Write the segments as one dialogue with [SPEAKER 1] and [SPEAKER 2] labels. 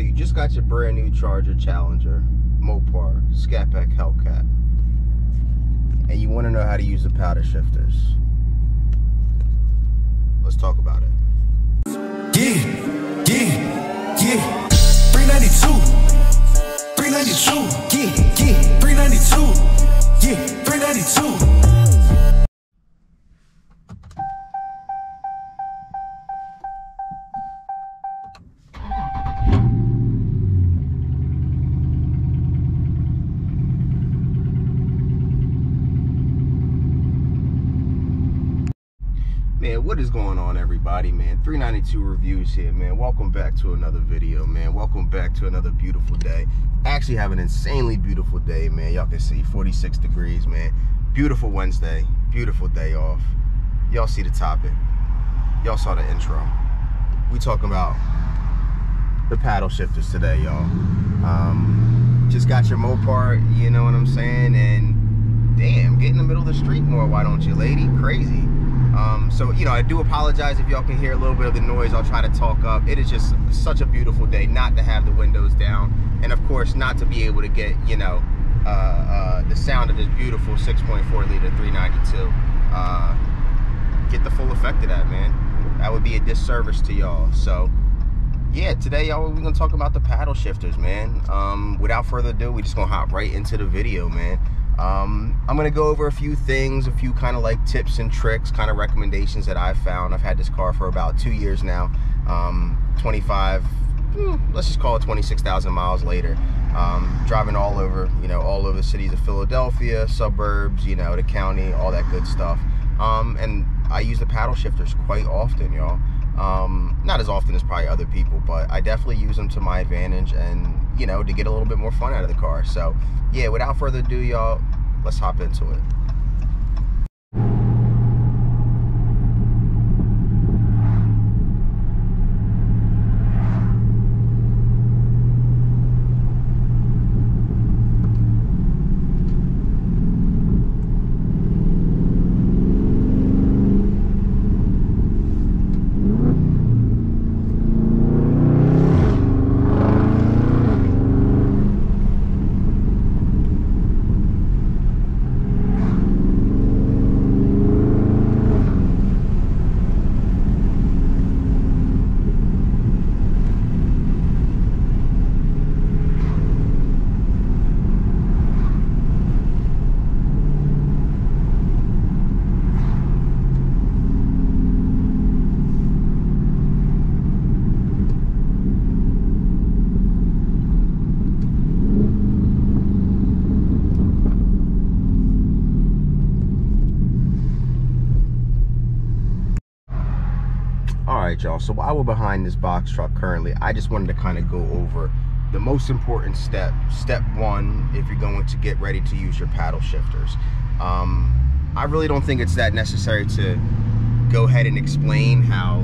[SPEAKER 1] you just got your brand new Charger Challenger Mopar Scat Pack Hellcat, and you want to know how to use the paddle shifters. Let's talk about it.
[SPEAKER 2] Yeah. 392. 392. Yeah. 392. Yeah. 392.
[SPEAKER 1] Man, what is going on, everybody, man? 392 Reviews here, man. Welcome back to another video, man. Welcome back to another beautiful day. Actually have an insanely beautiful day, man. Y'all can see 46 degrees, man. Beautiful Wednesday. Beautiful day off. Y'all see the topic. Y'all saw the intro. We talking about the paddle shifters today, y'all. Just got your Mopar, you know what I'm saying? And damn, get in the middle of the street more, why don't you, lady? Crazy. So, you know, I do apologize if y'all can hear a little bit of the noise. I'll try to talk up. It is just such a beautiful day not to have the windows down, and of course not to be able to get, you know, the sound of this beautiful 6.4 liter 392. Get the full effect of that, man. That would be a disservice to y'all. So yeah, today, y'all, we're gonna talk about the paddle shifters, man. Without further ado, we just gonna hop right into the video, man. I'm gonna go over a few things, a few kind of like tips and tricks, kind of recommendations that I've found. I've had this car for about 2 years now. 25, let's just call it 26,000 miles later. Driving all over, you know, all over the cities of Philadelphia, suburbs, you know, the county, all that good stuff. And I use the paddle shifters quite often, y'all. Not as often as probably other people, but I definitely use them to my advantage, and you know, to get a little bit more fun out of the car. So yeah, without further ado, y'all, let's hop into it. Alright, y'all, so while we're behind this box truck currently, I just wanted to kind of go over the most important step one if you're going to get ready to use your paddle shifters. I really don't think it's that necessary to go ahead and explain how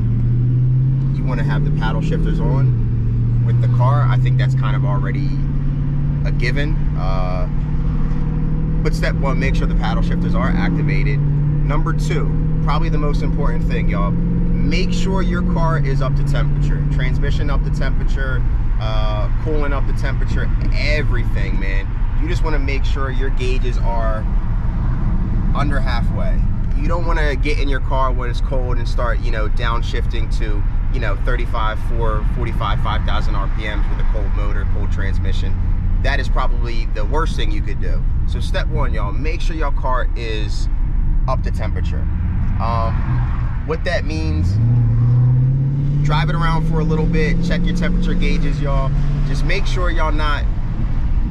[SPEAKER 1] you want to have the paddle shifters on with the car. I think that's kind of already a given. But step one, make sure the paddle shifters are activated. Number two, probably the most important thing, y'all, make sure your car is up to temperature. Transmission up to temperature, coolant up to temperature, everything, man. You just want to make sure your gauges are under halfway. You don't want to get in your car when it's cold and start, you know, downshifting to, you know, 35, 45, 5,000 RPMs with a cold motor, cold transmission. That is probably the worst thing you could do. So step one, y'all, make sure your car is up to temperature. What that means, drive it around for a little bit, check your temperature gauges, y'all. Just make sure y'all not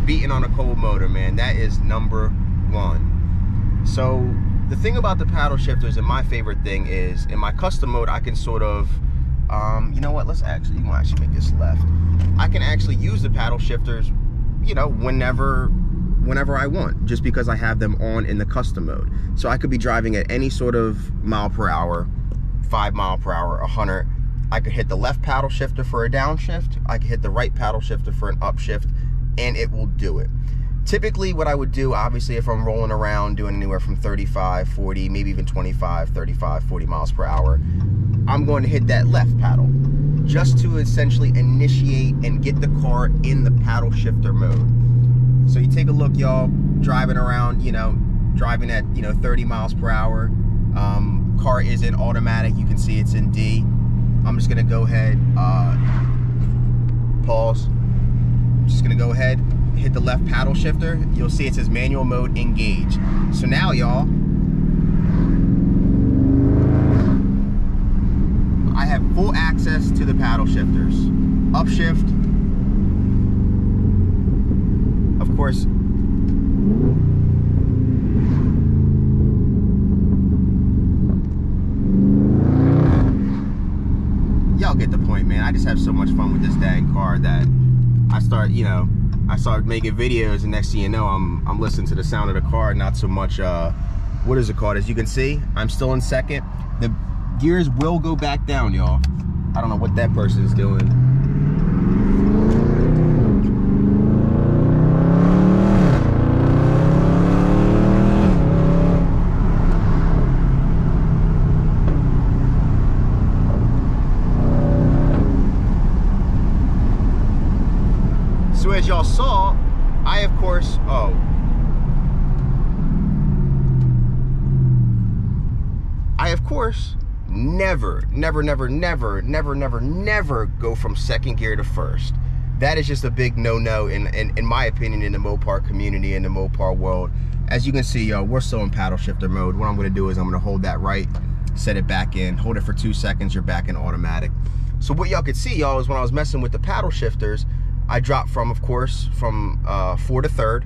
[SPEAKER 1] beating on a cold motor, man. That is number one. So the thing about the paddle shifters, and my favorite thing is, in my custom mode, I can sort of, you know what, you can actually make this left. I can actually use the paddle shifters, you know, whenever I want, just because I have them on in the custom mode. So I could be driving at any sort of mile per hour, 5 mile per hour, 100. I could hit the left paddle shifter for a downshift. I could hit the right paddle shifter for an upshift, and it will do it. Typically what I would do, obviously, if I'm rolling around doing anywhere from 35, 40, maybe even 25, 35, 40 miles per hour, I'm going to hit that left paddle just to essentially initiate and get the car in the paddle shifter mode. So you take a look, y'all, driving around, you know, driving at, you know, 30 miles per hour. Car is in automatic. You can see it's in D. I'm just gonna go ahead, pause. Just gonna go ahead, hit the left paddle shifter. You'll see it says manual mode engaged. So now, y'all, I have full access to the paddle shifters. Upshift, of course. Y'all get the point, man. I just have so much fun with this dang car that I start making videos, and next thing you know, I'm listening to the sound of the car, not so much what is it called? As you can see, I'm still in second. The gears will go back down, y'all. I don't know what that person is doing. So as y'all saw, I of course, never go from second gear to first. That is just a big no-no in my opinion in the Mopar community, in the Mopar world. As you can see, y'all, we're still in paddle shifter mode. What I'm gonna do is I'm gonna hold that right, set it back in, hold it for 2 seconds, you're back in automatic. So what y'all could see, y'all, is when I was messing with the paddle shifters, I dropped from, of course, from 4 to third.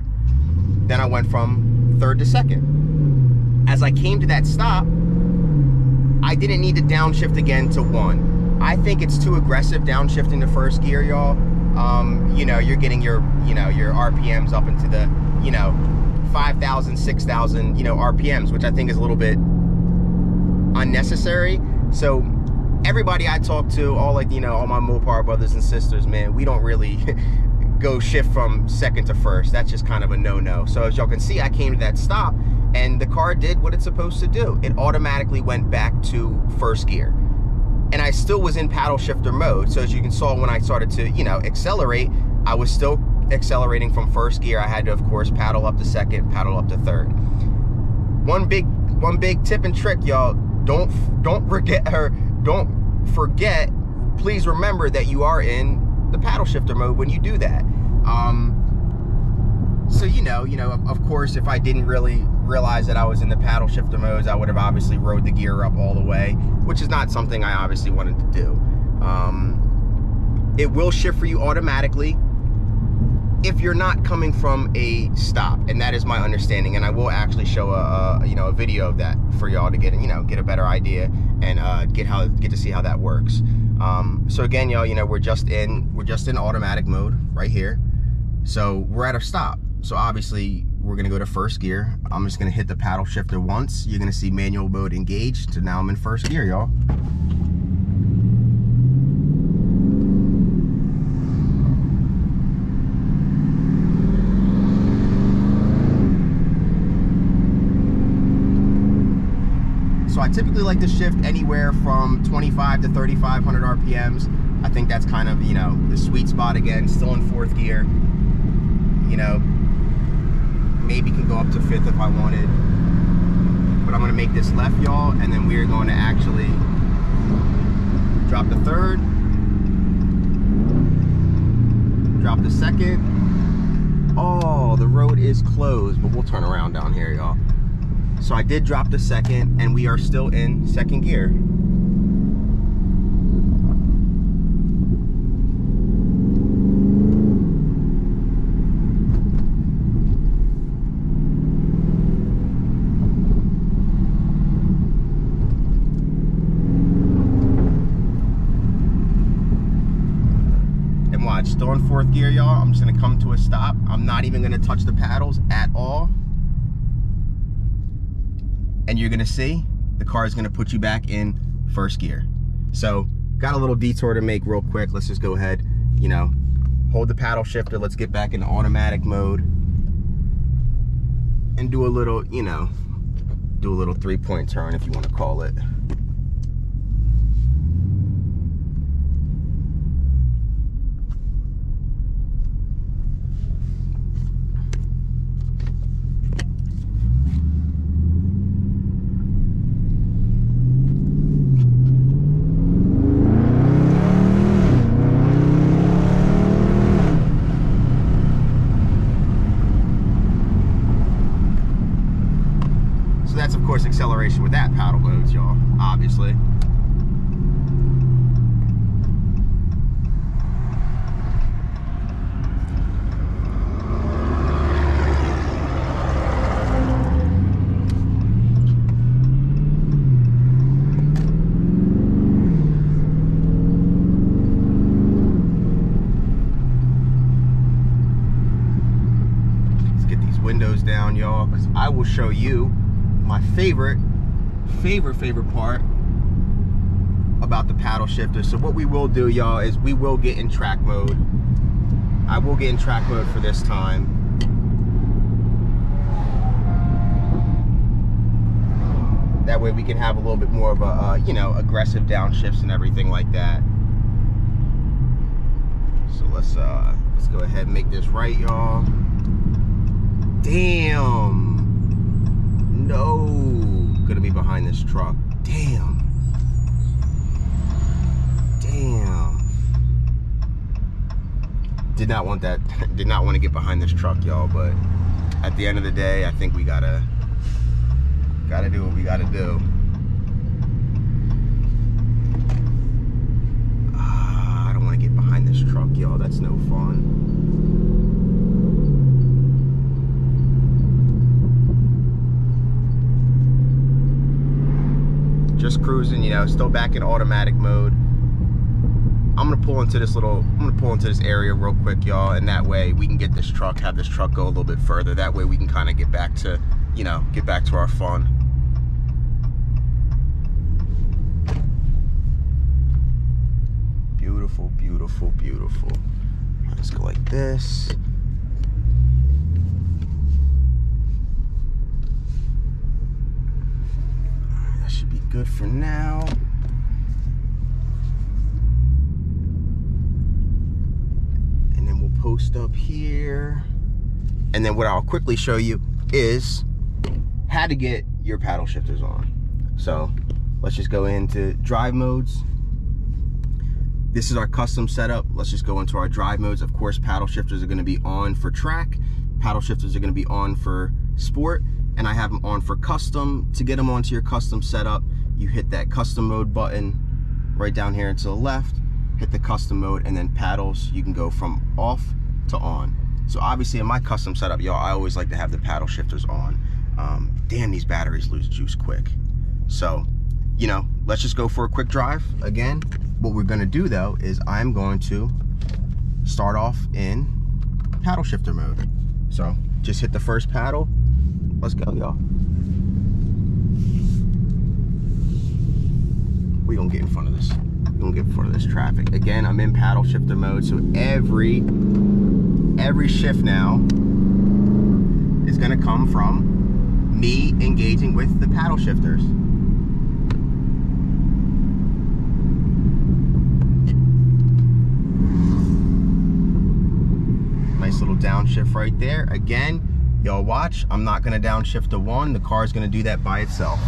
[SPEAKER 1] Then I went from third to second. As I came to that stop, I didn't need to downshift again to 1. I think it's too aggressive downshifting to first gear, y'all. You know, you're getting your, you know, your RPMs up into the, you know, 5,000, 6,000, you know, RPMs, which I think is a little bit unnecessary. So everybody I talk to, all like, you know, all my Mopar brothers and sisters, man, we don't really go shift from second to first. That's just kind of a no-no. So as y'all can see, I came to that stop and the car did what it's supposed to do. It automatically went back to first gear. And I still was in paddle shifter mode. So as you can saw, when I started to, you know, accelerate, I was still accelerating from first gear. I had to, of course, paddle up to second, paddle up to third. One big tip and trick, y'all. Don't forget, please remember that you are in the paddle shifter mode when you do that. So you know, of course, if I didn't really realize that I was in the paddle shifter modes, I would have obviously rode the gear up all the way, which is not something I obviously wanted to do. It will shift for you automatically if you're not coming from a stop, and that is my understanding. And I will actually show a video of that for y'all to get a better idea and get to see how that works. So again, y'all, you know, we're just in automatic mode right here. So we're at a stop. So obviously we're gonna go to first gear. I'm just gonna hit the paddle shifter once. You're gonna see manual mode engaged. So now I'm in first gear, y'all. So I typically like to shift anywhere from 25 to 3,500 RPMs. I think that's kind of, you know, the sweet spot. Again, still in fourth gear. You know, maybe can go up to fifth if I wanted. But I'm gonna make this left, y'all, and then we're going to actually drop the third, drop the second. Oh, the road is closed, but we'll turn around down here, y'all. So I did drop the second, and we are still in second gear. And watch, still in fourth gear, y'all. I'm just gonna come to a stop. I'm not even gonna touch the paddles at all. And you're gonna see the car is gonna put you back in first gear. So got a little detour to make real quick. Let's just go ahead, you know, hold the paddle shifter. Let's get back into automatic mode and do a little, you know, do a little 3-point turn, if you want to call it. that paddle modes, y'all, obviously. Windows down, y'all, because I will show you my favorite part about the paddle shifter. So what we will do, y'all, is we will get in track mode. I will get in track mode for this time. That way we can have a little bit more of a you know, aggressive downshifts and everything like that. So let's go ahead and make this right, y'all. Damn. No. Gonna be behind this truck. Damn. Damn. Did not want that. Did not want to get behind this truck, y'all, but at the end of the day, I think we gotta do what we gotta do. I don't want to get behind this truck, y'all. That's no fun. Just cruising, you know, still back in automatic mode. I'm gonna pull into this area real quick, y'all, and that way we can get this truck, have this truck go a little bit further. That way we can kind of get back to, you know, get back to our fun. Beautiful, beautiful, beautiful. Let's go like this. Should be good for now. And then we'll post up here. And then what I'll quickly show you is how to get your paddle shifters on. So let's just go into drive modes. This is our custom setup. Let's just go into our drive modes. Of course, paddle shifters are going to be on for track. Paddle shifters are going to be on for sport. And I have them on for custom. To get them onto your custom setup, you hit that custom mode button right down here to the left, hit the custom mode, and then paddles, you can go from off to on. So obviously in my custom setup, y'all, I always like to have the paddle shifters on. Damn, these batteries lose juice quick. So, you know, let's just go for a quick drive. Again, what we're gonna do though is I'm going to start off in paddle shifter mode. So just hit the first paddle. Let's go, y'all. We gonna get in front of this. We gonna get in front of this traffic. Again, I'm in paddle shifter mode, so every shift now is gonna come from me engaging with the paddle shifters. Nice little downshift right there. Again, y'all watch, I'm not gonna downshift to one. The car is gonna do that by itself.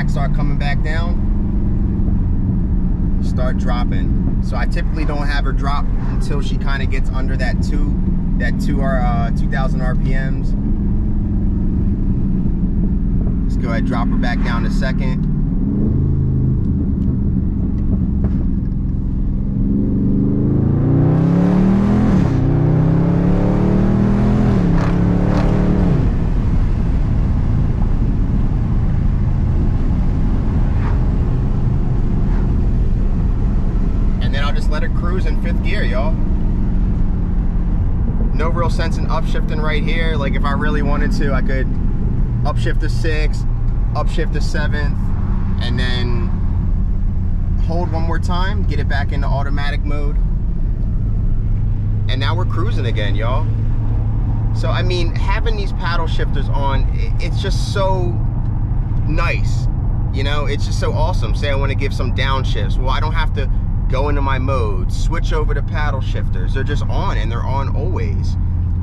[SPEAKER 1] Start coming back down, start dropping. So I typically don't have her drop until she kind of gets under that 2000 RPMs. Let's go ahead and drop her back down to second. Let it cruise in 5th gear, y'all. No real sense in upshifting right here. Like if I really wanted to, I could upshift to 6th, upshift to 7th, and then hold one more time, get it back into automatic mode. And now we're cruising again, y'all. So I mean, having these paddle shifters on, it's just so nice. You know, it's just so awesome. Say I want to give some downshifts. Well, I don't have to go into my mode, switch over to paddle shifters. They're just on, and they're on always.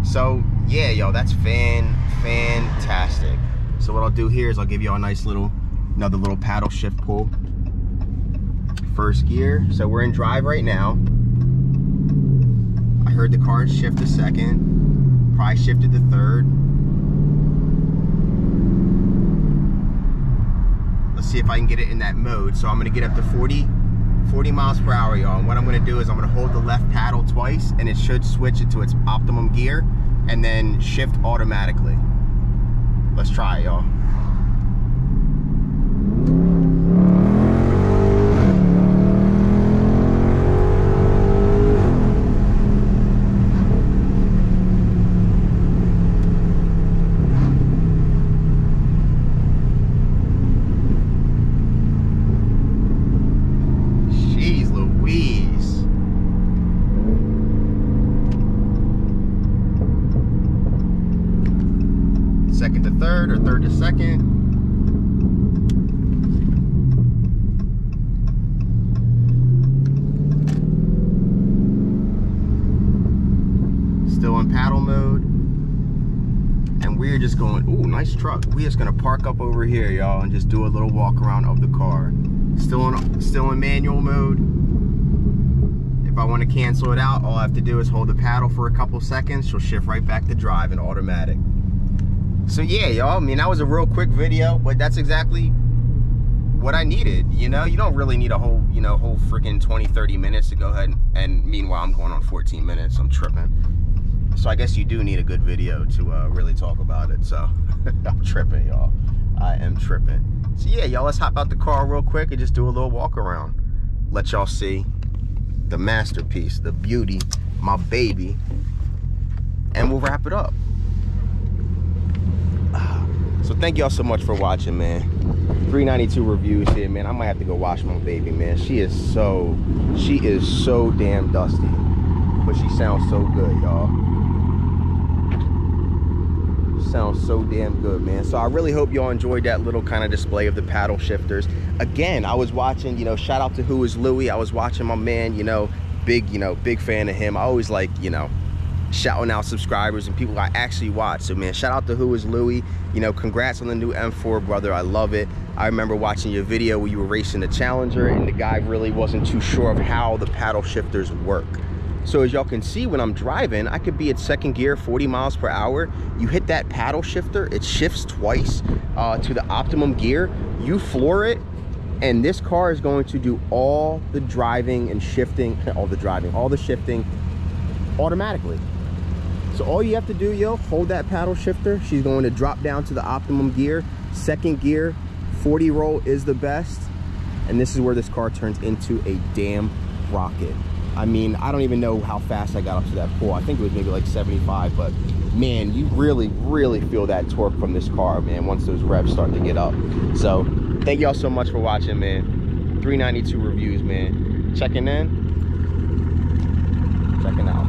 [SPEAKER 1] So yeah, yo, that's fantastic. So what I'll do here is I'll give you a nice another little paddle shift pull. First gear. So we're in drive right now. I heard the car shift to second. Probably shifted to third. Let's see if I can get it in that mode. So I'm gonna get up to 40 miles per hour, y'all. And what I'm gonna do is I'm gonna hold the left paddle twice, and it should switch it to its optimum gear and then shift automatically. Let's try it, y'all. Second to third or third to second. Still in paddle mode. And we're just going, ooh, nice truck. We're just gonna park up over here, y'all, and just do a little walk around of the car. Still in manual mode. If I want to cancel it out, all I have to do is hold the paddle for a couple seconds. She'll shift right back to drive in automatic. So yeah, y'all, I mean, that was a real quick video, but that's exactly what I needed. You know, you don't really need a whole freaking 20-30 minutes to go ahead and meanwhile I'm going on 14 minutes. I'm tripping. So I guess you do need a good video to really talk about it. So I'm tripping, y'all. I am tripping. So yeah, y'all, let's hop out the car real quick and just do a little walk around. Let y'all see the masterpiece, the beauty, my baby, and we'll wrap it up. So thank y'all so much for watching, man. 392 reviews here, man. I might have to go wash my baby, man. She is so damn dusty, but she sounds so good, y'all. Sounds so damn good, man. So I really hope y'all enjoyed that little kind of display of the paddle shifters. Again, I was watching, shout out to Who Is Louie. I was watching my man, big fan of him. I always like, shouting out subscribers and people I actually watch. So man, shout out to Who Is Louie. Congrats on the new M4, brother. I love it. I remember watching your video where you were racing the Challenger and the guy really wasn't too sure of how the paddle shifters work. So as y'all can see, when I'm driving, I could be at second gear, 40 miles per hour. You hit that paddle shifter, it shifts twice to the optimum gear. You floor it, and this car is going to do all the driving and shifting, all the shifting automatically. So all you have to do, yo, hold that paddle shifter. She's going to drop down to the optimum gear. Second gear, 40 roll is the best. And this is where this car turns into a damn rocket. I mean, I don't even know how fast I got up to that pull. I think it was maybe like 75, but man, you really feel that torque from this car, man, once those revs start to get up. So thank y'all so much for watching, man. 392 reviews, man. Checking in, checking out.